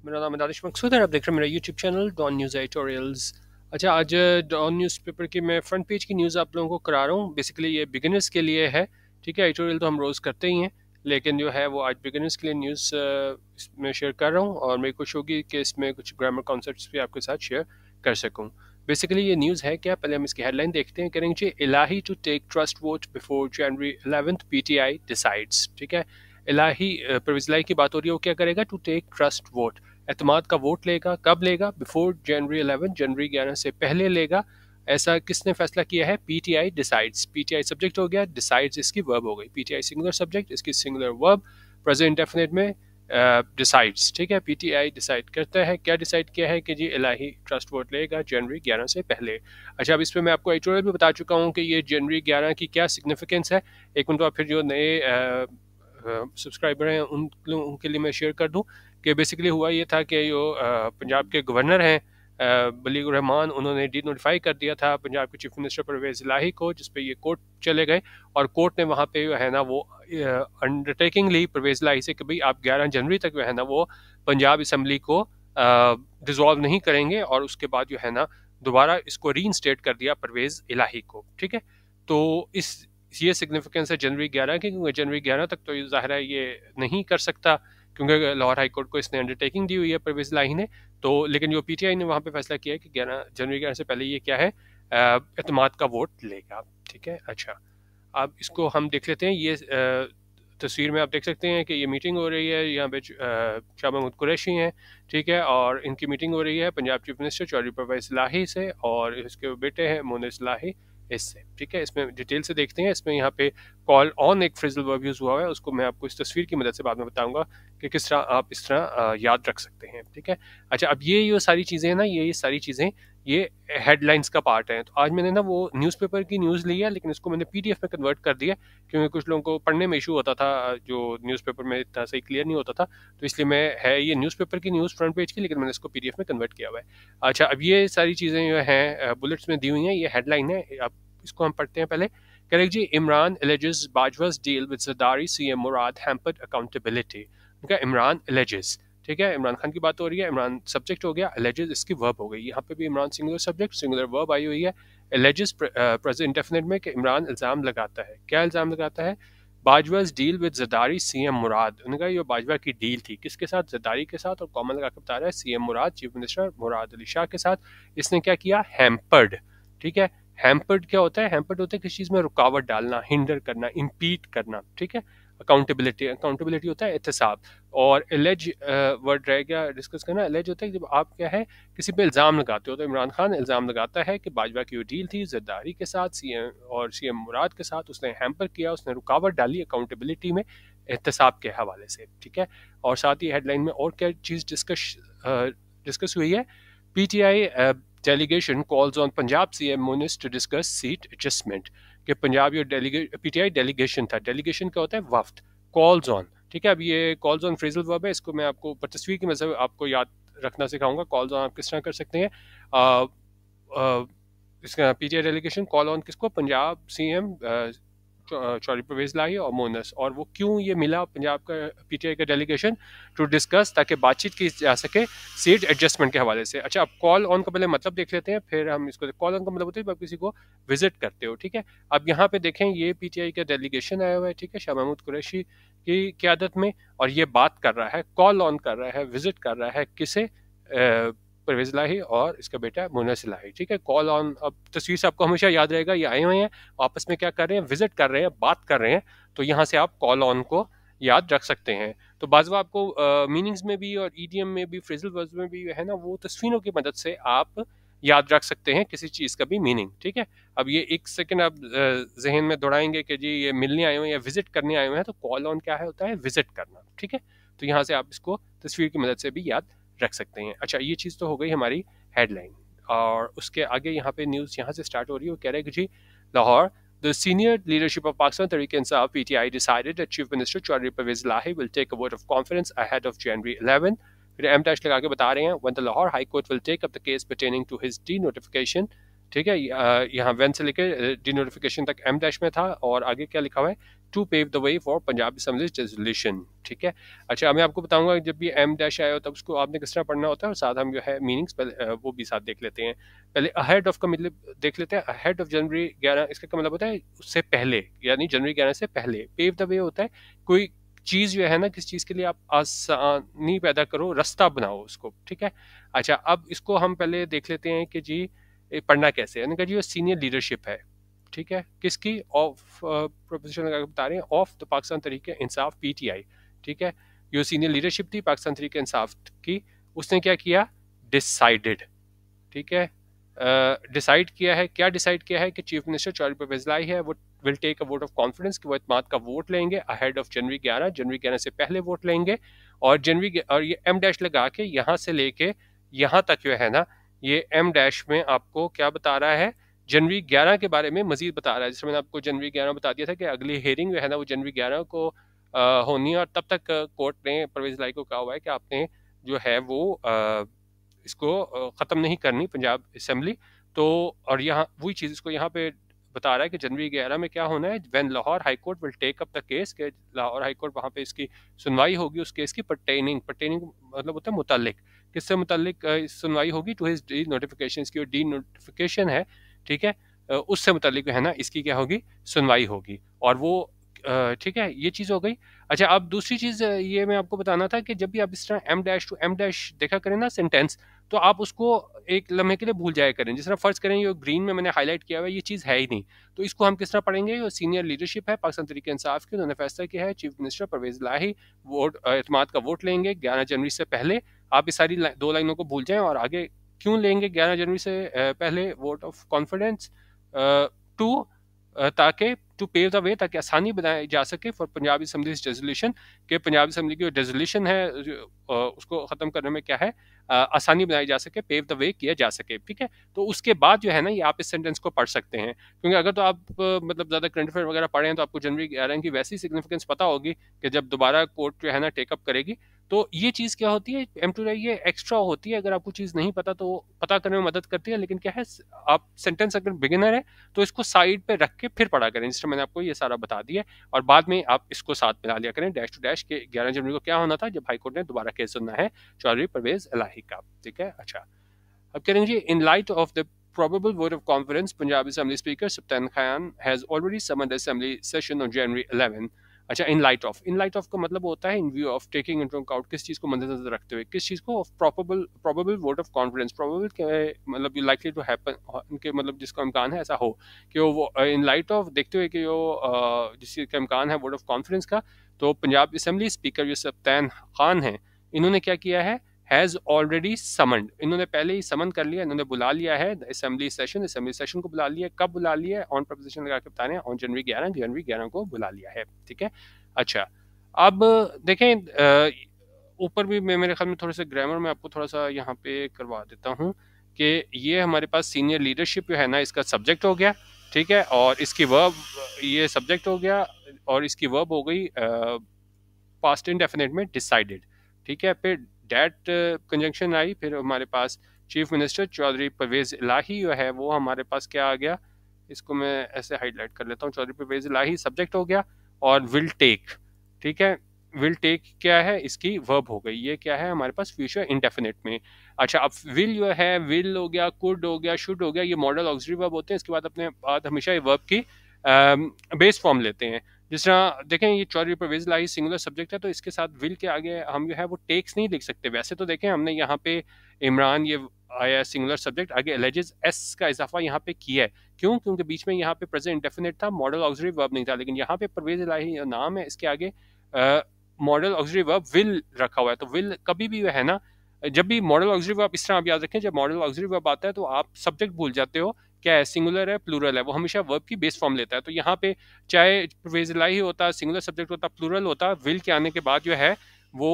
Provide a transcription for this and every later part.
मेरा नाम है दानिश मकसूद है। आप देख रहे हैं मेरा YouTube channel Dawn News editorials. अच्छा, आज डॉन न्यूज़पेपर की मैं फ्रंट पेज की न्यूज़ आप लोगों को करा रहा हूँ। बेसिकली ये बिगिनर्स के लिए है, ठीक है। एडिटोरियल तो हम रोज़ करते ही हैं, लेकिन जो है वो आज बिगिनर्स के लिए न्यूज़ इसमें शेयर कर रहा हूँ, और मेरी कोशिश होगी कि इसमें कुछ ग्रामर कॉन्सेप्ट्स भी आपके साथ शेयर कर सकूँ। बेसिकली ये न्यूज़ है क्या, पहले हम इसकी हेडलाइन देखते हैं। करेंगे Elahi to take trust vote before January 11th PTI decides, ठीक है। इलाही परवेज़ इलाही की बात हो रही है, वो क्या करेगा, टू टेक ट्रस्ट वोट, एतमाद का वोट लेगा। कब लेगा? बिफोर जनवरी 11, जनवरी 11 से पहले लेगा। ऐसा किसने फैसला किया है? PTI decides. पीटीआई सब्जेक्ट हो गया, डिसाइड्स इसकी वर्ब हो गई। पीटीआई सिंगुलर सब्जेक्ट, इसकी सिंगुलर वर्ब, प्रेजेंट डेफिनेट में डिसाइड्स, ठीक है। पीटीआई डिसाइड करता है। क्या डिसाइड किया है? कि जी इलाही ट्रस्ट वोट लेगा जनवरी 11 से पहले। अच्छा, अब इस पर मैं आपको एडिटोरियल भी बता चुका हूँ कि ये जनवरी 11 की क्या सिग्निफिकेंस है। एक मिनट, फिर जो नए सब्सक्राइबर हैं उनके लिए मैं शेयर कर दूं कि बेसिकली हुआ ये था कि जो पंजाब के गवर्नर हैं बलीगुर रहमान, उन्होंने डी नोटिफाई कर दिया था पंजाब के चीफ मिनिस्टर परवेज़ इलाही को, जिस पे ये कोर्ट चले गए, और कोर्ट ने वहाँ पे जो है ना वो अंडरटेकिंग ली परवेज़ इलाही से कि भाई आप 11 जनवरी तक जो है ना वो पंजाब असम्बली को डिज़ोल्व नहीं करेंगे, और उसके बाद जो है ना दोबारा इसको रीइंस्टेट कर दिया परवेज़ इलाही को, ठीक है। तो ये सिग्निफिकेंस है जनवरी 11 की, क्योंकि जनवरी 11 तक तो ज़ाहिर है ये नहीं कर सकता, क्योंकि लाहौर हाई कोर्ट को इसने अंडरटेकिंग दी हुई है परवेज़ इलाही ने। तो लेकिन जो पीटीआई ने वहाँ पे फैसला किया है कि 11 जनवरी 11 से पहले ये क्या है, एतमाद का वोट लेगा, ठीक है। अच्छा, अब इसको हम देख लेते हैं। ये तस्वीर में आप देख सकते हैं कि ये मीटिंग हो रही है, यहाँ पे शाह महमूद कुरैशी हैं, ठीक है, और इनकी मीटिंग हो रही है पंजाब चीफ मिनिस्टर चौधरी परवेज़ इलाही से, और इसके बेटे हैं मोनिस इलाही इससे, ठीक है। इसमें डिटेल से देखते हैं। इसमें यहाँ पे कॉल ऑन एक फ्रेजल वर्ब यूज़ हुआ है, उसको मैं आपको इस तस्वीर की मदद से बाद में बताऊंगा कि किस तरह आप इस तरह याद रख सकते हैं, ठीक है। अच्छा, अब ये सारी चीज़ें हैं ना, ये सारी चीज़ें ये हेडलाइंस का पार्ट है। तो आज मैंने ना वो न्यूज़पेपर की न्यूज़ ली है, लेकिन इसको मैंने पीडीएफ में कन्वर्ट कर दिया, क्योंकि कुछ लोगों को पढ़ने में इशू होता था, जो न्यूज़पेपर में इतना सही क्लियर नहीं होता था। तो इसलिए मैं है ये न्यूज़पेपर की न्यूज़ फ्रंट पेज की, लेकिन मैंने इसको पीडीएफ में कन्वर्ट किया हुआ है। अच्छा, अब ये सारी चीज़ें जो हैं बुलेट्स में दी हुई हैं, ये हेडलाइन है। अब इसको हम पढ़ते हैं पहले। करेक्ट जी, Imran alleges Bajwa's deal with Zardari CM Murad hampered accountability. उनका इमरान एलिजेस, ठीक है, इमरान खान की बात हो रही है। इमरान सब्जेक्ट हो गया, एलिजेस इसकी वर्ब हो गई। यहाँ पे भी Imran singular subject singular verb I हुई है। एलिजेस प्रेजेंट डेफिनेट में कि इमरान इल्ज़ाम लगाता है। क्या इल्ज़ाम लगाता है? बाजवा's डील विद जरदारी सीएम मुराद। उनका ये बाजवा की डील थी किसके साथ? जरदारी के साथ, और कॉमन लगा के बता रहा है सीएम मुराद, चीफ मिनिस्टर मुराद अली शाह के साथ। इसने क्या किया? हैम्पर्ड, ठीक है। हैम्पर्ड क्या होता है? हैम्पर्ड होता है किसी चीज़ में रुकावट डालना, हिंडर करना, इम्पीड करना, ठीक है। अकाउंटेबिलिटी, अकाउंटेबिलिटी होता है एहतसाब। और एलेज वर्ड रह गया डिस्कस करना। एलेज होता है जब आप क्या है किसी पे इल्ज़ाम लगाते हो। तो इमरान खान इल्ज़ाम लगाता है कि बाजवा की जो डील थी जरदारी के साथ, सीएम और सीएम मुराद के साथ, उसने हैम्पर किया, उसने रुकावट डाली अकाउंटेबिलिटी में एहतसाब के हवाले से, ठीक है। और साथ ही हेडलाइन में और क्या चीज़ डिस्कस हुई है? PTI delegation calls on Punjab CM Moonis to discuss seat adjustment. कि पंजाब ये पीटीआई डेलीगेशन था। डेलीगेशन क्या होता है? वफ्द। कॉल्स ऑन, ठीक है। अब ये कॉल्स ऑन फ्रेजल वर्ब है, इसको मैं आपको तस्वीर की मदद से आपको याद रखना सिखाऊंगा। कॉल्स ऑन आप किस तरह कर सकते हैं। आ, आ, इसका पीटीआई डेलीगेशन कॉल ऑन किसको? पंजाब सीएम चौधरी परवेज़ इलाही और मोनस। और वो क्यों ये मिला पंजाब का पीटीआई का डेलीगेशन? टू डिस्कस, ताकि बातचीत की जा सके सीट एडजस्टमेंट के हवाले से। अच्छा, अब कॉल ऑन का पहले मतलब देख लेते हैं, फिर हम इसको। कॉल ऑन का मतलब होता है आप किसी को विजिट करते हो, ठीक है। अब यहाँ पे देखें, ये पीटीआई का डेलीगेशन आया हुआ है, ठीक है, शाह महमूद कुरैशी की क़यादत में, और ये बात कर रहा है, कॉल ऑन कर रहा है, विजिट कर रहा है किसे? परवेज़ इलाही और इसका बेटा मोनस इलाही, ठीक है। कॉल ऑन, अब तस्वीर से आपको हमेशा याद रहेगा, ये आए हुए हैं आपस में क्या कर रहे हैं? विजिट कर रहे हैं, बात कर रहे हैं। तो यहाँ से आप कॉल ऑन को याद रख सकते हैं। तो बाज़ आपको मीनिंग्स में भी और ईडीएम में भी, फ्रेजल वर्ड्स में भी है ना, वो तस्वीरों की मदद से आप याद रख सकते हैं किसी चीज़ का भी मीनिंग, ठीक है। अब ये एक सेकंड आप जहन में दौड़ाएंगे कि जी ये मिलने आए हुए हैं या विजिट करने आए हुए हैं, तो कॉल ऑन क्या है? होता है विजिट करना, ठीक है। तो यहाँ से आप इसको तस्वीर की मदद से भी याद रख सकते हैं। अच्छा, ये चीज़ तो हो गई हमारी हेडलाइन, और उसके आगे यहाँ पे न्यूज़ यहाँ से स्टार्ट हो रही है। वो कह रहे हैं कि जी Lahore, the senior leadership of Pakistan Tehreek-e-Insaf (PTI) decided that Chief Minister Chaudhry Pervez Elahi will take a vote of confidence ahead of January 11। फिर एम टैश लगा के बता रहे हैं, when the Lahore High Court will take up the case pertaining to his denotification ठीक है। यहाँ when से लेके डिनोटिफिकेशन तक एम डैश में था, और आगे क्या लिखा हुआ है, to pave the way for Punjab assembly's resolution. ठीक है। अच्छा, मैं आपको बताऊंगा जब भी एम डैश आया हो तब उसको आपने किस तरह पढ़ना होता है, और साथ हम जो है मीनिंग्स पहले वो भी साथ देख लेते हैं। पहले अहेड ऑफ का मतलब देख लेते हैं। अहेड ऑफ जनवरी 11, इसका क्या मतलब होता है, उससे पहले, यानी जनवरी 11 से पहले। पेव द वे होता है कोई चीज़ जो है ना, किस चीज़ के लिए आप आसानी पैदा करो, रास्ता बनाओ उसको। ठीक है। अच्छा, अब इसको हम पहले देख लेते हैं कि जी पढ़ना कैसे है। उन्होंने कहा जी ये सीनियर लीडरशिप है। ठीक है। किसकी? ऑफ प्रोपोजिशन लगा के बता रहे हैं, of the Pakistan Tehreek Insaf PTI. ठीक है। जो सीनियर लीडरशिप थी पाकिस्तान तहरीक इंसाफ की, उसने क्या किया? डिसाइडेड। ठीक है। डिसाइड किया है, क्या डिसाइड किया है कि चीफ मिनिस्टर चौधरी परवेज इलाही है वो will take a vote of confidence, कि वो इत्मीनान का वोट लेंगे अहेड ऑफ जनवरी 11, जनवरी 11 से पहले वोट लेंगे। और और ये एम डैश लगा के यहाँ से लेके यहाँ तक जो है ना, ये एम डैश में आपको क्या बता रहा है, जनवरी 11 के बारे में मजीद बता रहा है। जिसमें मैंने आपको जनवरी 11 बता दिया था कि अगली हेयरिंग जो है ना वो जनवरी 11 को होनी है, और तब तक कोर्ट ने परवेज इलाही को कहा हुआ है कि आपने जो है वो इसको ख़त्म नहीं करनी पंजाब असम्बली। तो और यहाँ वही चीज़ इसको यहाँ पे बता रहा है कि जनवरी 11 में क्या होना है, when Lahore high court will take up the case, के लाहौर हाई कोर्ट वहाँ पे इसकी सुनवाई होगी उस केस की। पर्टेनिंग, पर्टेनिंग मतलब होता है मुतालिक, किससे मुतालिक सुनवाई होगी? टू हिज डी नोटिफिकेशन, की डी नोटिफिकेशन है। ठीक है। उससे मुतालिक है ना इसकी क्या होगी? सुनवाई होगी। और वो ठीक है, ये चीज़ हो गई। अच्छा, अब दूसरी चीज़ ये मैं आपको बताना था कि जब भी आप इस तरह M dash to M dash देखा करें ना सेंटेंस, तो आप उसको एक लम्हे के लिए भूल जाया करें। जिस तरह फर्ज करें ये ग्रीन में मैंने हाईलाइट किया हुआ है, ये चीज़ है ही नहीं, तो इसको हम किस तरह पढ़ेंगे? ये सीनियर लीडरशिप है पाकिस्तान तहरीक इंसाफ की, उन्होंने फैसला किया है चीफ मिनिस्टर परवेज इलाही वोट एतमाद का वोट लेंगे 11 जनवरी से पहले। आप इस सारी दो लाइनों को भूल जाएं, और आगे क्यों लेंगे 11 जनवरी से पहले वोट ऑफ कॉन्फिडेंस? टू ताकि टू पेव द वे, ताकि आसानी बनाई जा सके फॉर पंजाब असम्बली रेजोल्यूशन, कि पंजाब असम्बली की जो रेजोल्यूशन है उसको ख़त्म करने में क्या है, आसानी बनाई जा सके, पेव द वे किया जा सके। ठीक है। तो उसके बाद जो है ना ये आप इस सेंटेंस को पढ़ सकते हैं, क्योंकि अगर तो आप मतलब ज़्यादा करंट अफेयर वगैरह पढ़े हैं तो आपको जनवरी 11 की वैसी सिग्निफिकेंस पता होगी कि जब दोबारा कोर्ट जो है ना टेकअप करेगी। तो ये चीज़ क्या होती है, एम टू ये एक्स्ट्रा होती है। अगर आपको चीज़ नहीं पता तो पता करने में मदद करती है, लेकिन क्या है, आप सेंटेंस अगर बिगिनर है तो इसको साइड पे रख के फिर पढ़ा करें, जिससे मैंने आपको ये सारा बता दिया, और बाद में आप इसको साथ मिला लिया करें डैश टू डैश के 11 जनवरी को क्या होना था जब हाईकोर्ट ने दोबारा केस सुनना है चौधरी परवेज इलाही का। ठीक है। अच्छा, अब करेंगे जी, in light of the probable vote of confidence, Punjab Assembly Speaker Saptan Khan has already summoned Assembly session on January 11। अच्छा, इन light of, in light of का मतलब होता है इन view of, taking into account, किस चीज़ को मद्देनजर रखते हुए, किस चीज़ को? Probable, probable vote of confidence. Probable मतलब लाइकली टू हैपन, इनके मतलब जिसका इम्कान है ऐसा हो, कि वो इन लाइट ऑफ देखते हुए कि जो जिस चीज़ का इम्कान है वोट ऑफ कॉन्फिडेंस का, तो पंजाब असम्बली स्पीकर जो सप्तान खान हैं, इन्होंने क्या किया है? हैज़ ऑलरेडी समन्ड, इन्होंने पहले ही समन कर लिया, इन्होंने बुला लिया है असेंबली सेशन, असेंबली सेशन को बुला लिया। कब बुला लिया है? ऑन प्रपोजिशन लगा के बता रहे हैं, ऑन जनवरी 11, जनवरी 11 को बुला लिया है। ठीक है। अच्छा, अब देखें ऊपर भी मैं मेरे ख्याल में थोड़ा सा ग्रामर में आपको थोड़ा सा यहाँ पे करवा देता हूँ कि ये हमारे पास सीनियर लीडरशिप जो है ना इसका सब्जेक्ट हो गया। ठीक है। और इसकी वर्ब, ये सब्जेक्ट हो गया, और इसकी वर्ब हो गई पास्ट इंडेफिनिट में डिसाइडेड। ठीक है। फिर डेट कंजंक्शन आई, फिर हमारे पास चीफ मिनिस्टर चौधरी परवेज इलाही जो है वो हमारे पास क्या आ गया, इसको मैं ऐसे हाईलाइट कर लेता हूँ, चौधरी परवेज इलाही सब्जेक्ट हो गया, और विल टेक। ठीक है। विल टेक क्या है, इसकी वर्ब हो गई, ये क्या है हमारे पास फ्यूचर इंडेफिनिट में। अच्छा, अब विल जो है, विल हो गया, कुड हो गया, शुड हो गया, ये मॉडल ऑक्सिलरी वर्ब होते हैं। इसके बाद अपने बाद हमेशा ये वर्ब की बेस फॉर्म लेते हैं। जिस तरह देखें ये चौधरी परवेज इलाही सिंगुलर सब्जेक्ट है, तो इसके साथ विल के आगे हम जो है वो टेक्स नहीं लिख सकते। वैसे तो देखें हमने यहाँ पे इमरान ये आया सिंगुलर सब्जेक्ट, आगे एलिजेस एस का इजाफा यहाँ पे किया है। क्यों? क्योंकि बीच में यहाँ पे प्रेजेंट इंडेफिनिट था, मॉडल ऑक्सिलरी वर्ब नहीं था, लेकिन यहाँ पे परवेज इलाही नाम है, इसके आगे मॉडल ऑक्सिलरी वर्ब विल रखा हुआ है। तो विल कभी भी है ना, जब भी मॉडल ऑक्सिलरी वर्ब, इस तरह आप याद रखें, जब मॉडल ऑक्सिलरी वर्ब आता है तो आप सब्जेक्ट भूल जाते हो, क्या है, सिंगुलर है प्लूरल है, वो हमेशा वर्ब की बेस फॉर्म लेता है। तो यहाँ पे चाहे परवेज इलाही होता, सिंगुलर सब्जेक्ट होता, प्लूरल होता, विल के आने के बाद जो है वो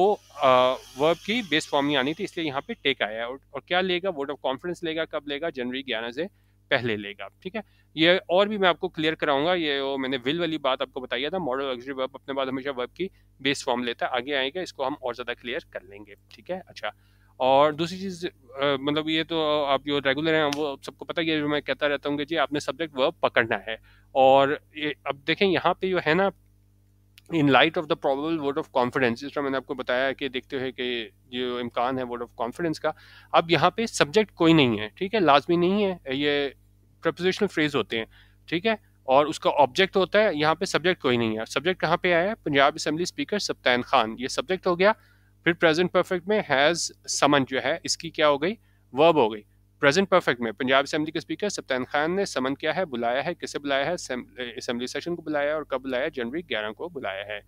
वर्ब की बेस फॉर्म ही आनी थी, इसलिए यहाँ पे टेक आया है। और क्या लेगा? वोट ऑफ कॉन्फिडेंस लेगा। कब लेगा? जनवरी 11 से पहले लेगा। ठीक है। ये और भी मैं आपको क्लियर कराऊंगा, ये वो मैंने विल वाली बात आपको बताई था, मॉडल ऑक्सिलरी वर्ब अपने बाद हमेशा वर्ब की बेस फॉर्म लेता है, आगे आएगा इसको हम और ज़्यादा क्लियर कर लेंगे। ठीक है। अच्छा, और दूसरी चीज़ मतलब ये तो आप जो रेगुलर हैं वो सबको पता ही है, जो मैं कहता रहता हूँ कि जी आपने सब्जेक्ट वर्ब पकड़ना है। और ये अब देखें यहाँ पे जो है ना, इन light of the probable vote of confidence, जिस तरह मैंने आपको बताया कि देखते हुए कि जो इम्कान है वोट ऑफ कॉन्फिडेंस का, अब यहाँ पे सब्जेक्ट कोई नहीं है, ठीक है, लाजमी नहीं है, ये प्रपोजिशनल फ्रेज होते हैं, ठीक है, और उसका ऑब्जेक्ट होता है। यहाँ पे सब्जेक्ट कोई नहीं है। सब्जेक्ट कहाँ पे आया है? पंजाब असम्बली स्पीकर सप्तान खान, ये सब्जेक्ट हो गया। फिर प्रेजेंट परफेक्ट में हैज़ समन जो है इसकी क्या हो गई? वर्ब हो गई। प्रेजेंट परफेक्ट में पंजाब असेंबली के स्पीकर सप्तान खान ने समन किया है, बुलाया है, किसे बुलाया है? असेंबली सेशन को बुलाया है। और कब बुलाया है? जनवरी 11 को बुलाया है।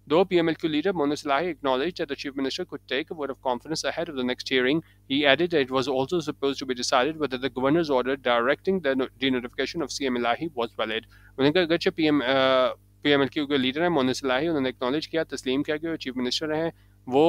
Though PMLQ leader Mona Salahi acknowledged that the Chief Minister could take a vote of confidence ahead of the next hearing, he added that it was also supposed to be decided whether the Governor's order directing the denotification of CM Elahi was valid. उन्होंने कहा अगरचे PMLQ के leader हैं मोना सलाही, उन्होंने acknowledge किया, तस्लीम किया कि वो चीफ मिनिस्टर हैं, वो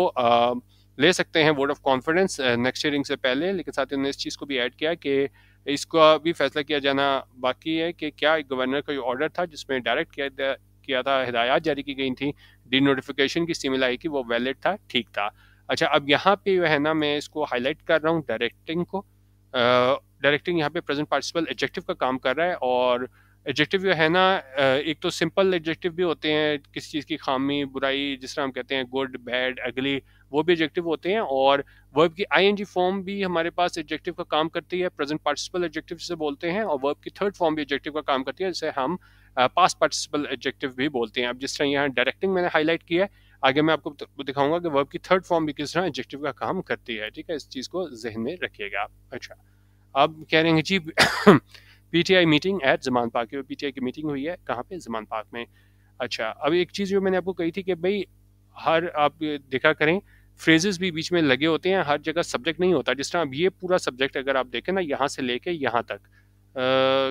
ले सकते हैं vote of confidence next hearing से पहले, लेकिन साथ ही उन्होंने इस चीज़ को भी ऐड किया कि इसका भी फैसला किया जाना बाकी है कि क्या गवर्नर का जो ऑर्डर था जिसमें डायरेक्ट किया था, हिदायत जारी की गई थी डी नोटिफिकेशन की सिमिलाई की, वो वैलिड था, ठीक था। अच्छा, अब यहाँ पे जो है ना मैं इसको हाईलाइट कर रहा हूँ डायरेक्टिंग को। डायरेक्टिंग यहाँ पे प्रेजेंट पार्टिसिपल एडजेक्टिव का काम कर रहा है। और एडजेक्टिव जो है ना, एक तो सिंपल एडजेक्टिव भी होते हैं, किसी चीज़ की खामी बुराई, जिस तरह हम कहते हैं गुड बैड अगली, वो भी एडजेक्टिव होते हैं। और वर्ब की आईएनजी फॉर्म भी हमारे पास एडजेक्टिव का काम करती है, प्रेजेंट पार्टिसिपल एडजेक्टिव से बोलते हैं। और वर्ब की थर्ड फॉर्म भी एडजेक्टिव का काम करती है, जिसे हम पास्ट पार्टिसिपल एडजेक्टिव भी बोलते हैं। अब जिस तरह यहाँ डायरेक्टिंग मैंने हाईलाइट किया है, आगे मैं आपको दिखाऊंगा कि वर्ब की थर्ड फॉर्म भी किस तरह एडजेक्टिव का काम करती है, ठीक है, इस चीज़ को जहन में रखिएगा। अच्छा, अब कह रहे हैं जी PTI meeting at Zaman Park, PTI की मीटिंग हुई है कहाँ पे? जमान पार्क में। अच्छा, अब एक चीज़ जो मैंने आपको कही थी कि भाई हर आप देखा करें फ्रेजेस भी बीच में लगे होते हैं, हर जगह सब्जेक्ट नहीं होता। जिस तरह अब ये पूरा सब्जेक्ट अगर आप देखें ना, यहाँ से लेके यहाँ तक,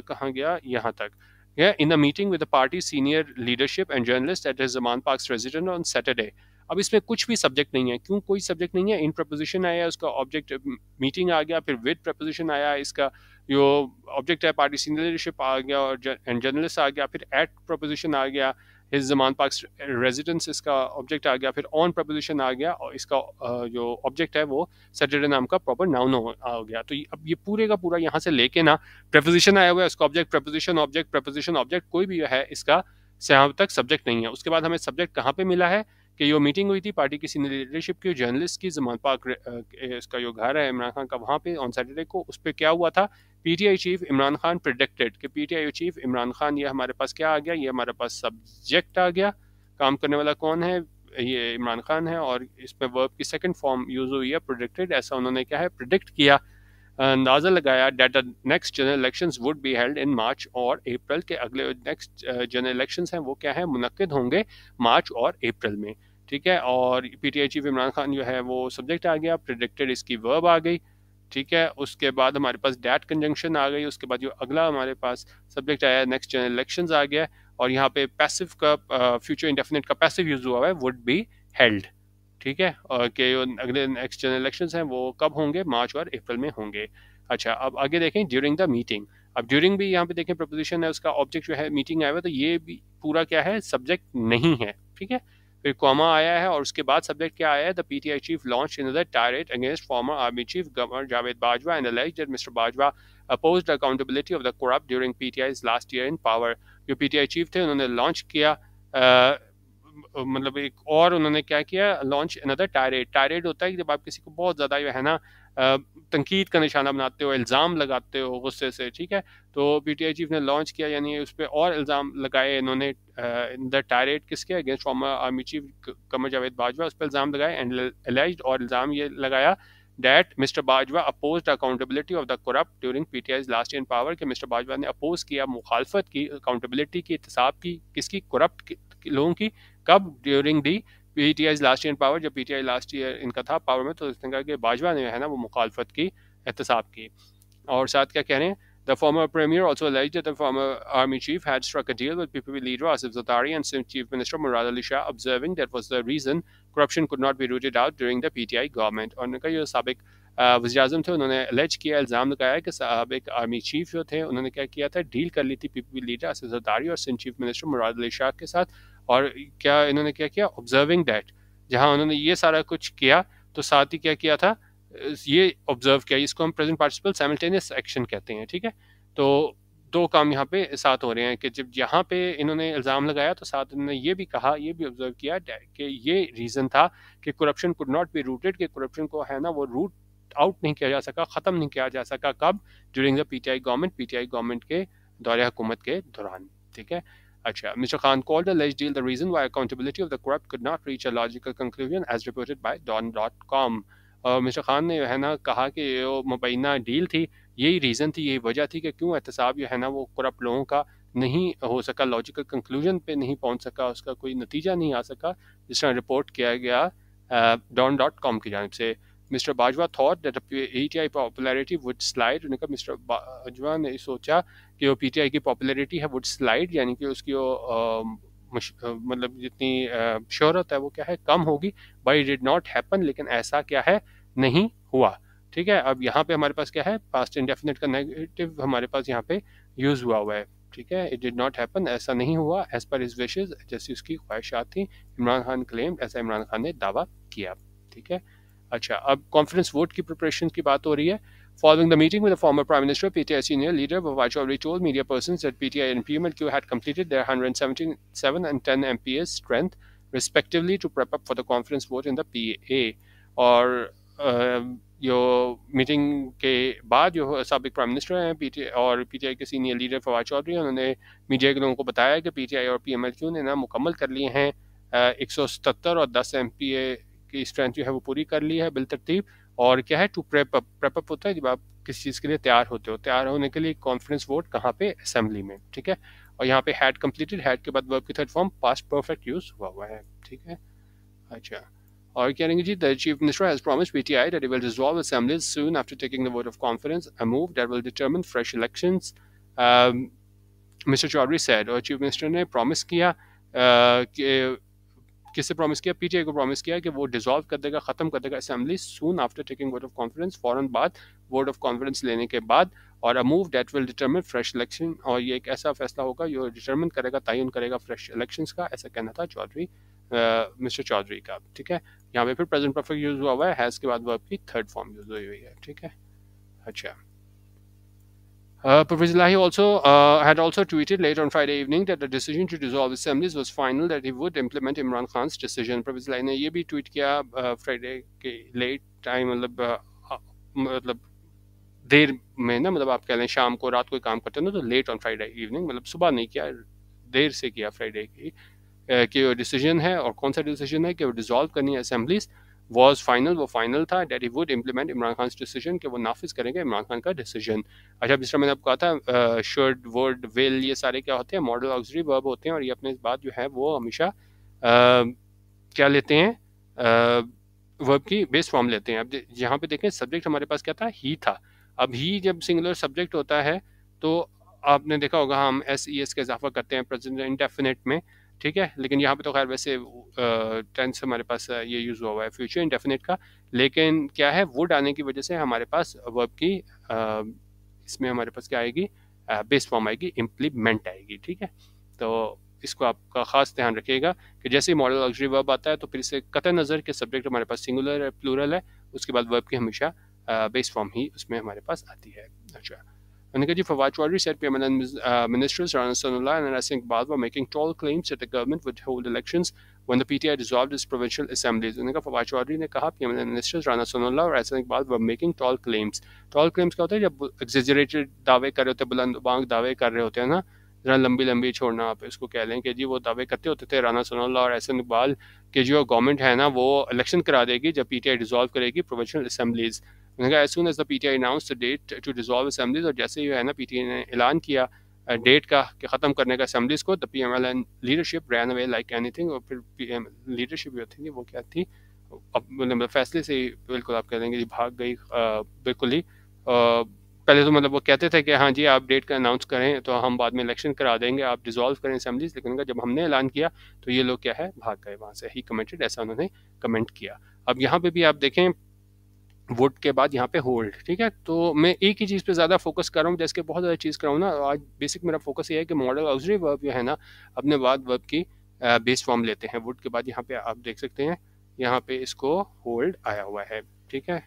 कहाँ गया? यहाँ तक। In the meeting with the party senior leadership and journalist eight Zaman park resident on Saturday. अब इसमें कुछ भी सब्जेक्ट नहीं है। क्यों कोई सब्जेक्ट नहीं है? इन प्रपोजिशन आया, उसका ऑब्जेक्ट मीटिंग आ गया, फिर विद प्रपोजिशन आया, इसका जो ऑब्जेक्ट है पार्टी सीनियर लीडरशिप आ गया, और एंड जर्नलिस्ट आ गया, फिर एट प्रपोजिशन आ गया, हिज जमान पार्क रेजिडेंस इसका ऑब्जेक्ट आ गया, फिर ऑन प्रपोजिशन आ गया, और इसका जो ऑब्जेक्ट है वो सैटरडे नाम का प्रॉपर नाउन आ गया। तो अब ये पूरे का पूरा यहाँ से लेके ना प्रपोजिशन आया हुआ है, उसका object preposition object preposition object, कोई भी है इसका से यहाँ तक सब्जेक्ट नहीं है। उसके बाद हमें सब्जेक्ट कहाँ पे मिला है कि यो मीटिंग हुई थी पार्टी की सीनियर लीडरशिप की, जर्नलिस्ट की, जमान पार्क इसका जो घर है इमरान खान का वहाँ पे ऑन सैटरडे को, उस पर क्या हुआ था? PTI chief Imran Khan predicted कि पीटीआई चीफ इमरान खान, ये हमारे पास क्या आ गया? ये हमारे पास सब्जेक्ट आ गया। काम करने वाला कौन है? ये इमरान खान है। और इसमें वर्ब की सेकंड फॉर्म यूज हुई है प्रिडिक्टेड। ऐसा उन्होंने क्या है? प्रिडिक्ट किया, अंदाज़ा लगाया that the next general elections would be held in March और अप्रैल, के अगले नेक्स्ट जनरल इलेक्शंस हैं वो क्या है? मुनक्किद होंगे मार्च और अप्रैल में, ठीक है। और पीटीआई चीफ इमरान खान जो है वो सब्जेक्ट आ गया, प्रिडिक्टेड इसकी वर्ब आ गई, ठीक है। उसके बाद हमारे पास डैट कंजंक्शन आ गई। उसके बाद जो अगला हमारे पास सब्जेक्ट आया नेक्स्ट जनरल इलेक्शंस आ गया। और यहाँ पे पैसिव का फ्यूचर इंडेफिनिट का पैसिव यूज हुआ है, वुड बी हेल्ड, ठीक है। और के अगले नेक्स्ट जनरल इलेक्शंस हैं वो कब होंगे? मार्च और अप्रैल में होंगे। अच्छा, अब आगे देखें ड्यूरिंग द मीटिंग। अब ड्यूरिंग भी यहाँ पे देखें प्रपोजिशन है, उसका ऑब्जेक्ट जो है मीटिंग आया हुआ है, तो ये भी पूरा क्या है? सब्जेक्ट नहीं है, ठीक है। फिर कॉमा आया है और उसके बाद सब्जेक्ट क्या आया है? The PTI chief launch another tirade against former army chief governor Javed Bajwa and alleged that Mr. Bajwa opposed the accountability of the corrupt during PTI's last year in power। जो पीटीआई चीफ थे उन्होंने launch किया, मतलब एक और उन्होंने क्या किया? Launch another टायरेट। टायरेट होता है कि जब आप किसी को बहुत ज़्यादा जो है ना तनकीद का निशाना बनाते हो, इल्ज़ाम लगाते हो गुस्से से, ठीक है। तो पीटीआई चीफ ने लॉन्च किया, यानी उस पर और इल्ज़ाम लगाए इन्होंने, द टायरेट किसके? Against former army chief Qamar Javed Bajwa, उस पर इल्ज़ाम लगाए एंड एलाइज्ड, और इल्ज़ाम ये लगाया that Mr. Bajwa opposed accountability of the corrupt during PTI's last year in power, कि मिस्टर बाजवा ने अपोज किया, मुखालफत की, अकाउंटेबिलिटी की, एहतसाब की, किसकी? करप्ट लोगों की। कब? During the PTI's last year in power, जब PTI लास्ट ईयर इनका था पावर में, तो इसने कहा कि बाजवा ने है ना वो मुखालफत की, एहतसाब की। और साथ क्या कह रहे हैं? The former premier also alleged that the former army chief had struck a deal with PPP leader Asif Zardari and Chief Minister Murad Ali Shah, observing that was the reason corruption could not be rooted out during the PTI government। और उनका जो साबिक वज़ीर-ए-आज़म थे उन्होंने alleged किया, इल्ज़ाम लगाया कि साबिक आर्मी चीफ जो थे उन्होंने क्या किया था? डील कर ली थी पीपीपी लीडर आसिफ ज़रदारी और सिंध चीफ मिनिस्टर मुराद अली शाह के साथ। और क्या इन्होंने क्या किया? ऑब्जर्विंग दैट, जहाँ उन्होंने ये सारा कुछ किया तो साथ ही क्या किया था? ये ऑब्जर्व किया, इसको हम प्रेजेंट पार्टिसिपल साइमल्टेनियस एक्शन कहते हैं, ठीक है। तो दो काम यहाँ पे साथ हो रहे हैं कि जब यहाँ पे इन्होंने इल्ज़ाम लगाया तो साथ इन्होंने ये भी कहा, ये भी ऑब्जर्व किया कि ये रीज़न था कि corruption could not be rooted, कि करप्शन को है ना वो रूट आउट नहीं किया जा सका, ख़त्म नहीं किया जा सका, कब? ड्यूरिंग द पीटीआई गवर्नमेंट के दौरे हुकूमत के दौरान, ठीक है। अच्छा, Mr. Khan called the alleged deal the reason why accountability of the corrupt could not reach a logical conclusion as reported by Don.com। और मिस्टर खान ने है ना कहा कि वो मुबैना डील थी, यही रीज़न थी, यही वजह थी कि क्यों एहतसाब जो है ना वो करप्ट लोगों का नहीं हो सका, लॉजिकल कंक्लूजन पे नहीं पहुंच सका, उसका कोई नतीजा नहीं आ सका, जिस तरह रिपोर्ट किया गया Don.com की जानिब से। Mister Bajwa thought that PTI popularity would slide, उन्होंने कहा मिस्टर बाजवा ने सोचा कि वो पीटीआई की पॉपुलैरिटी है वुड स्लाइड, यानी कि उसकी वो मतलब जितनी शोहरत है वो क्या है कम होगी, but it did not happen, लेकिन ऐसा क्या है नहीं हुआ, ठीक है। अब यहाँ पे हमारे पास क्या है, पास्ट इंडेफिनिट का नेगेटिव हमारे पास यहाँ पे यूज हुआ है, ठीक है। इट डिड नॉट हैपन, ऐसा नहीं हुआ, एज पर हिज विशेस, जैसी उसकी ख्वाहिशात थी, इमरान खान क्लेम, ऐसा इमरान खान ने दावा किया, ठीक है। अच्छा, अब कॉन्फ्रेंस वोट की प्रिपरेशन की बात हो रही है। Following the meeting with the former Prime Minister, PTI senior leader Vavai Chaudhry told media persons that PTI and PMLQ had completed their 177 and 10 MPS strength, respectively, to prep up for the conference vote in the PA। और जो meeting के बाद जो साबिक prime minister हैं PTI और PTI के senior leader Fawad Chaudhary, उन्होंने मीडिया के लोगों को बताया कि पीटीआई और पीएमएलक्यू ने ना मुकम्मल कर लिए हैं 177 और 10 एमपीए की स्ट्रेंथ जो है वो पूरी कर ली है बिलतरतीब। और क्या है, टू प्रेप अप होता है जब आप किसी चीज़ के लिए तैयार होते हो, तैयार होने के लिए कॉन्फ्रेंस वोट कहाँ पे, असेंबली में, ठीक है। और यहाँ पे हैड कंप्लीटेड, हैड के बाद वर्ब की third form past perfect use हुआ है, ठीक है। अच्छा, और कह रहेंगे जी, the chief minister has promised PTI that he will dissolve assemblies soon after taking the vote of confidence, a move that will determine fresh elections, mister Chaudhry said. और चीफ मिनिस्टर ने प्रॉमिस किया कि किससे प्रॉमिस किया, PTI को promise किया कि वो डिसॉल्व कर देगा, ख़त्म कर देगा assembly soon after taking vote of confidence, फ़ौरन बाद वोट ऑफ कॉन्फिडेंस लेने के बाद, और अ move that will determine fresh election, और ये एक ऐसा फैसला होगा जो डिटरमिन करेगा, तयन करेगा फ्रेश इलेक्शंस का, ऐसा कहना था चौधरी मिस्टर चौधरी का, ठीक है। यहाँ पे फिर प्रेजेंट परफेक्ट यूज़ हुआ है, हैज़ के बाद वर्ब की थर्ड फॉर्म यूज़ हुई है, ठीक है। अच्छा, Professor Lahi also had also tweeted late on Friday evening that the decision to dissolve assemblies was final, that he would implement Imran Khan's decision। Professor Lahi ने ये भी tweet किया Friday के लेट टाइम, मतलब देर में ना, मतलब आप कह लें शाम को, रात को काम करते हैं ना, तो लेट ऑन फ्राइडे इवनिंग, मतलब सुबह नहीं किया, देर से किया फ्राइडे की, कि वो डिसीजन है, और कौन सा डिसीजन है कि वो डिसॉल्व करनी है असेंबलीज, वॉज फाइनल, वो फाइनल था, that he would implement Imran Khan decision, कि वो नाफिज करेंगे इमरान खान का डिसीजन। अच्छा, जिस तरह मैंने आपको कहा था शुड, वुड, विल, ये सारे क्या होते हैं, मॉडल ऑक्सिलरी वर्ब होते हैं, और ये अपने इस बात जो है वो हमेशा क्या लेते हैं, वर्ब की बेस फॉर्म लेते हैं। अब यहाँ पे देखें, सब्जेक्ट हमारे पास क्या था, ही था। अब ही जब सिंगुलर सब्जेक्ट होता है तो आपने देखा होगा हम एस ई एस का इजाफा करते हैं प्रेजेंट इंडेफिनिट में, ठीक है। लेकिन यहाँ पे तो खैर वैसे टेंस हमारे पास ये यूज़ हुआ है फ्यूचर इंडेफिनिट का, लेकिन क्या है, वुड आने की वजह से हमारे पास वर्ब की इसमें हमारे पास क्या आएगी, बेस फॉर्म आएगी, इम्प्लीमेंट आएगी, ठीक है। तो इसको आपका ख़ास ध्यान रखिएगा कि जैसे ही मॉडल ऑक्सिलरी वर्ब आता है तो फिर इससे कतई नज़र के सब्जेक्ट हमारे पास सिंगुलर है, प्लूरल है, उसके बाद वर्ब की हमेशा बेस फॉर्म ही उसमें हमारे पास आती है। अच्छा, उन्होंने कहा जी, Fawad Chaudhary said PMLN ministers Rana Sanullah and Nasim Iqbal were making tall claims that the government would hold elections when the PTI dissolved its provincial assemblies। उन्होंने कहा, फवाद चौधरी ने कहा PMLN ministers Rana Sanullah और Nasim Iqbal were making tall claims। tall claims क्या होता है, जब exaggerated दावे कर रहे होते हैं, बुलंद बांग दावे कर रहे होते हैं ना, जरा लंबी लंबी छोड़ना, आप इसको कह लें कि जी वो दावे करते होते थे राना सनाउल्लाह और एहसन इकबाल कि जो गवर्नमेंट है ना वो इलेक्शन करा देगी जब पीटीआई डिसॉल्व करेगी प्रोविंशियल असेंबलीज। उन्होंने कहा, as soon as the PTI announce the date to dissolve assemblies, और जैसे ही है ना पीटीआई ने ऐलान किया डेट का कि ख़त्म करने का असेंबलीज को, the PMLN leadership ran away like anything. और फिर पीएम लीडरशिप जो थी वो क्या थी, मतलब फैसले से बिल्कुल आप कह देंगे भाग गई, बिल्कुल ही पहले तो मतलब वो कहते थे कि हाँ जी आप डेट का अनाउंस करें तो हम बाद में इलेक्शन करा देंगे, आप डिसॉल्व करें असेंबलीज, लेकिन जब हमने ऐलान किया तो ये लोग क्या है भाग गए वहाँ से, ही कमेंटेड, ऐसा उन्होंने कमेंट किया। अब यहाँ पे भी आप देखें वोट के बाद यहाँ पे होल्ड, ठीक है। तो मैं एक ही चीज़ पे ज़्यादा फोकस कर रहा हूँ, जैसे कि बहुत ज़्यादा चीज़ कराऊँ ना, आज बेसिक मेरा फोकस ये है कि मॉडल ऑक्सिलरी वर्ब जो है ना अपने बाद वर्ब की बेस फॉर्म लेते हैं। वोट के बाद यहाँ पे आप देख सकते हैं यहाँ पे इसको होल्ड आया हुआ है, ठीक है।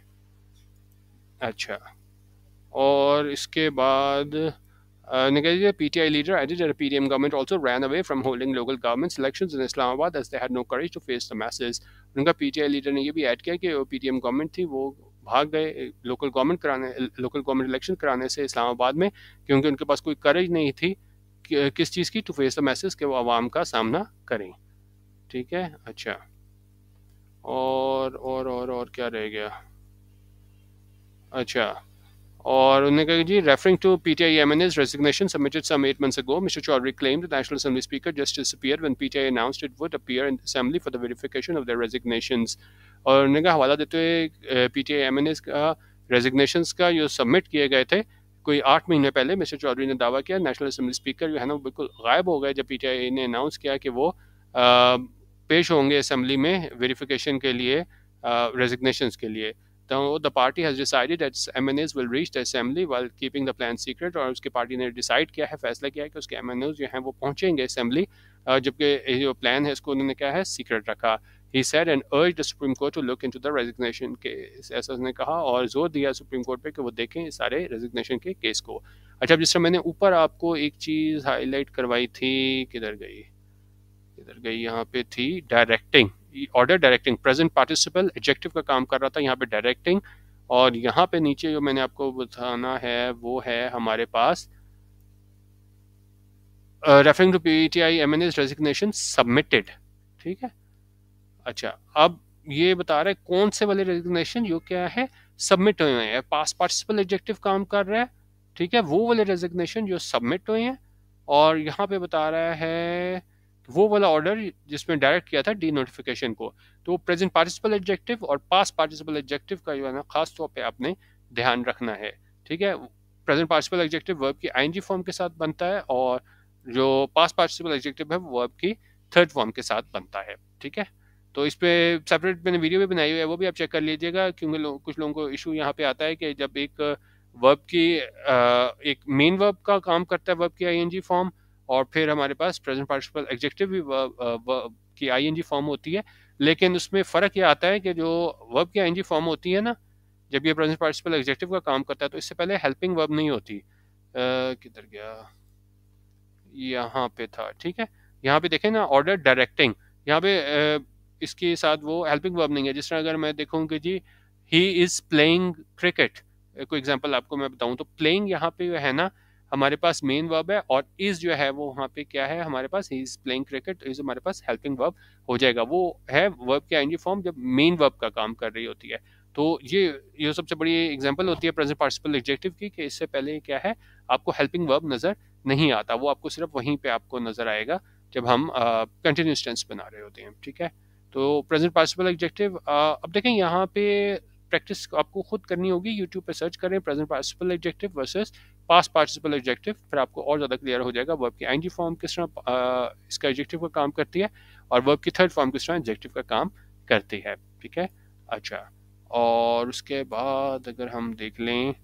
अच्छा, और इसके बाद Nigeria PTI leader added that the PDM government also ran away from holding local government elections in Islamabad as they had no courage to face the masses. उनका PTI लीडर ने ये भी ऐड किया कि वो PDM गवर्नमेंट थी वो भाग गए लोकल गवर्नमेंट इलेक्शन कराने से इस्लामाबाद में, क्योंकि उनके पास कोई करेज नहीं थी किस चीज़ की, टू फेस द मैसेज के वो आवाम का सामना करें। ठीक है, अच्छा, और क्या रह गया? अच्छा, और उन्होंने कहा जी, referring to PTI MNA's resignation submitted some 8 months ago, Mr. Chaudhary claimed the National Assembly Speaker just disappeared when PTI announced it would appear in the Assembly for the verification of their resignations। और उन्होंने कहा हवाला देते हुए PTI एमएनए's का resignations का जो submit किए गए थे कोई 8 महीने पहले, मिस्टर चौधरी ने दावा किया नेशनल असेंबली स्पीकर जो है ना बिल्कुल गायब हो गए जब पीटीआई ने अनाउंस किया कि वो पेश होंगे असेंबली में वेरिफिकेशन के लिए, रेजिग्नेशंस के लिए। तो the party has decided that MNAs will reach the assembly while keeping the plan secret, और उसकी पार्टी ने डिसाइड किया है, फैसला किया है कि उसके एमएनएज़ जो हैं वो पहुंचेंगे असेंबली, जबकि जो प्लान है इसको उन्होंने क्या है सीक्रेट रखा। He said and urged the Supreme Court to look into the resignation case, ऐसा उसने कहा और जोर दिया सुप्रीम कोर्ट पे कि वो देखें इस सारे रेजिग्नेशन के केस को। अच्छा, जिस तरह मैंने ऊपर आपको एक चीज़ हाईलाइट करवाई थी, किधर गई, यहाँ पे थी directing, order directing, present participle adjective का काम कर रहा था यहाँ पे डायरेक्टिंग, और यहाँ पे नीचे जो मैंने आपको बताना है वो है हमारे पास referring to PTI MNA's resignation submitted. ठीक है, अच्छा, अब ये बता रहा है कौन से वाले रेजिग्नेशन जो क्या है सबमिट हुए हैं, पास्ट पार्टिसिपल एडजेक्टिव काम कर रहा है, ठीक है, वो वाले रेजिग्नेशन जो सबमिट हुए हैं, और यहाँ पे बता रहा है वो वाला ऑर्डर जिसमें डायरेक्ट किया था डी नोटिफिकेशन को। तो प्रेजेंट पार्टिसिपल एडजेक्टिव और पास्ट पार्टिसिपल एडजेक्टिव का जो है ना खास तौर पे आपने ध्यान रखना है। ठीक है, प्रेजेंट पार्टिसिपल एडजेक्टिव वर्ब की आईएनजी फॉर्म के साथ बनता है, और जो पास्ट पार्टिसिपल एडजेक्टिव है वो वर्ब की थर्ड फॉर्म के साथ बनता है। ठीक है, तो इस पर सेपरेट मैंने वीडियो भी बनाई हुई है, वो भी आप चेक कर लीजिएगा, क्योंकि कुछ लोगों को इशू यहाँ पे आता है कि जब एक वर्ब की एक मेन वर्ब का काम करता है वर्ब की आईएनजी फॉर्म, और फिर हमारे पास प्रेजेंट पार्टिसिपल एडजेक्टिव भी वर्ब की आईएनजी फॉर्म होती है, लेकिन उसमें फ़र्क ये आता है कि जो वर्ब की आईएनजी फॉर्म होती है ना, जब ये प्रेजेंट पार्टिसिपल एडजेक्टिव का काम करता है तो इससे पहले हेल्पिंग वर्ब नहीं होती। किधर गया, यहाँ पे था। ठीक है, यहाँ पे देखें ना ऑर्डर डायरेक्टिंग, यहाँ पे इसके साथ वो हेल्पिंग वर्ब नहीं है। जिस तरह अगर मैं देखूँ कि जी ही इज़ प्लेइंग क्रिकेट, कोई एग्जांपल आपको मैं बताऊँ तो प्लेइंग यहाँ पे है ना हमारे पास मेन वर्ब है, और इज़ जो है वो वहाँ पे क्या है हमारे पास, he is playing cricket, is हमारे पास हेल्पिंग वर्ब हो जाएगा, वो है वर्ब की आईएनजी फॉर्म जब मेन वर्ब का काम कर रही होती है। तो ये सबसे बड़ी एग्जाम्पल होती है प्रेजेंट पार्टिसिपल एडजेक्टिव की, कि इससे पहले क्या है आपको हेल्पिंग वर्ब नज़र नहीं आता, वो आपको सिर्फ वहीं पे आपको नज़र आएगा जब हम कंटिन्यूस टेंस बना रहे होते हैं। ठीक है, तो प्रेजेंट पार्टिसिपल एडजेक्टिव, अब देखें यहाँ पे प्रैक्टिस आपको खुद करनी होगी, यूट्यूब पे सर्च करें present participle adjective versus past participle adjective, फिर आपको और ज़्यादा क्लियर हो जाएगा वर्ब की आईएनजी फॉर्म किस तरह इसका एडजेक्टिव का काम करती है, और वर्ब की थर्ड फॉर्म किस तरह एडजेक्टिव का काम करती है। ठीक है, अच्छा, और उसके बाद अगर हम देख लें,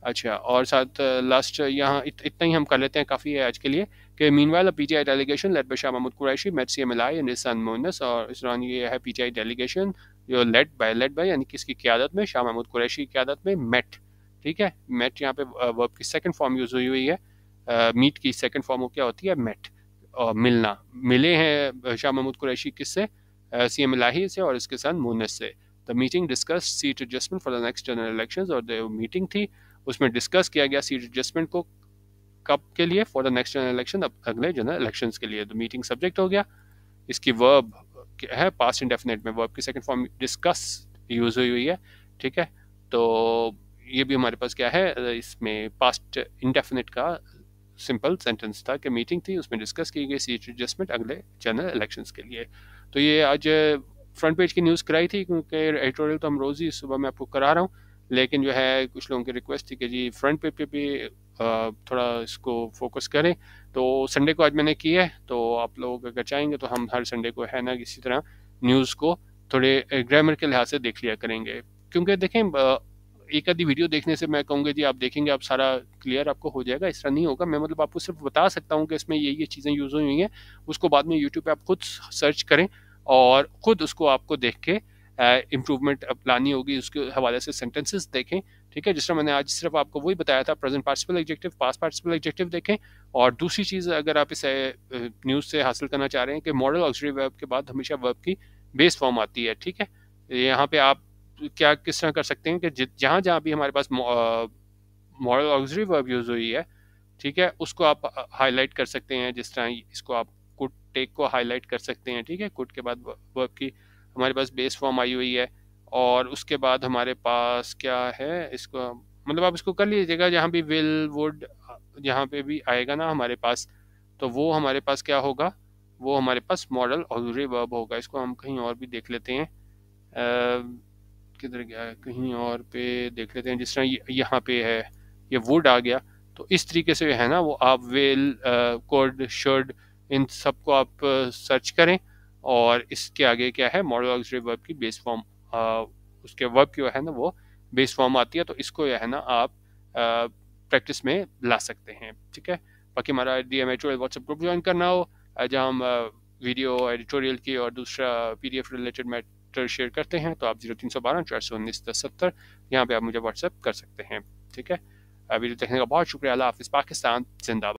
अच्छा, और साथ लास्ट यहाँ इतना ही हम कर लेते हैं, काफ़ी है आज के लिए, कि meanwhile PTI delegation led by Shah Mahmood Qureshi met CMLI and his son Moonis, और इस दौरान ये है पीटीआई डेलीगेशन जो लेड बाय यानी किसकी क़यादत में, शाह महमूद कुरैशी की क़यादत में मेट। ठीक है, मेट यहाँ पे वर्ब की सेकंड फॉर्म यूज़ हुई है, मीट की सेकंड फॉर्म क्या होती है मेट, और मिलना, मिले हैं शाह महमूद कुरैशी किससे, सीएमएलआई से और इसके सन मोनस से। The meeting discuss seat adjustment for the next general elections, और जो मीटिंग थी उसमें डिस्कस किया गया सीट एडजस्टमेंट को कब के लिए, for the next general election, अब अगले जनरल इलेक्शंस के लिए। तो मीटिंग सब्जेक्ट हो गया, इसकी वर्ब है पास्ट इंडेफिनिट में वर्ब की सेकंड फॉर्म डिस्कस यूज हुई है। ठीक है, तो ये भी हमारे पास क्या है, इसमें पास्ट इंडेफिनिट का सिंपल सेंटेंस था कि मीटिंग थी उसमें डिस्कस की गई सीट एडजस्टमेंट अगले जनरल इलेक्शंस के लिए। तो ये आज फ्रंट पेज की न्यूज़ कराई थी, क्योंकि एडिटोरियल तो हम रोज़ ही सुबह मैं आपको करा रहा हूँ, लेकिन जो है कुछ लोगों की रिक्वेस्ट थी कि जी फ्रंट पेज पे भी थोड़ा इसको फोकस करें, तो संडे को आज मैंने किया है। तो आप लोग अगर चाहेंगे तो हम हर संडे को है ना इसी तरह न्यूज़ को थोड़े ग्रामर के लिहाज से देख लिया करेंगे, क्योंकि देखें एक आधी वीडियो देखने से मैं कहूँगा जी आप देखेंगे आप सारा क्लियर आपको हो जाएगा, इस तरह नहीं होगा। मैं मतलब आपको सिर्फ बता सकता हूँ कि इसमें ये चीज़ें यूज़ हुई हैं, उसको बाद में यूट्यूब पे आप खुद सर्च करें और ख़ुद उसको आपको देख के इम्प्रूवमेंट लानी होगी उसके हवाले से सेंटेंसेस देखें, ठीक है। जिस तरह मैंने आज सिर्फ आपको वही बताया था, present participle executive, past participle executive देखें। और दूसरी चीज़, अगर आप इसे न्यूज़ से हासिल करना चाह रहे हैं कि मॉडल ऑक्सिलरी वर्ब के बाद हमेशा वर्ब की बेस फॉर्म आती है, ठीक है। यहाँ पे आप क्या किस तरह कर सकते हैं कि जहाँ जहाँ भी हमारे पास मॉडल ऑक्सिलरी वर्ब यूज़ हुई है, ठीक है, उसको आप हाईलाइट कर सकते हैं। जिस तरह इसको आप कुड टेक को हाईलाइट कर सकते हैं, ठीक है। कुड के बाद वर्ब की हमारे पास बेस फॉर्म आई हुई है, और उसके बाद हमारे पास क्या है, इसको मतलब आप इसको कर लीजिएगा, जहाँ भी विल वुड जहाँ पे भी आएगा ना हमारे पास, तो वो हमारे पास क्या होगा, वो हमारे पास मॉडल ऑक्सिलरी वर्ब होगा। इसको हम कहीं और भी देख लेते हैं, किधर गया है, कहीं और पे देख लेते हैं। जिस तरह यहाँ पे है, ये वुड आ गया, तो इस तरीके से है ना, वो आप विल कोड शुड इन सबको आप सर्च करें, और इसके आगे क्या है, मॉडल ऑक्सिलरी वर्ब की बेस फॉर्म, उसके वर्ब की है ना वो बेस फॉर्म आती है, तो इसको है ना आप प्रैक्टिस में ला सकते हैं, ठीक है। बाकी हमारा DM editorial WhatsApp group join करना हो, जहाँ हम वीडियो एडिटोरियल की और दूसरा PDF रिलेटेड मैटर शेयर करते हैं, तो आप 0312 419 1070 यहाँ पे आप मुझे व्हाट्सएप कर सकते हैं, ठीक है। वीडियो देखने का बहुत शुक्रिया। अल्लाह हाफिज़। पाकिस्तान जिंदाबाद।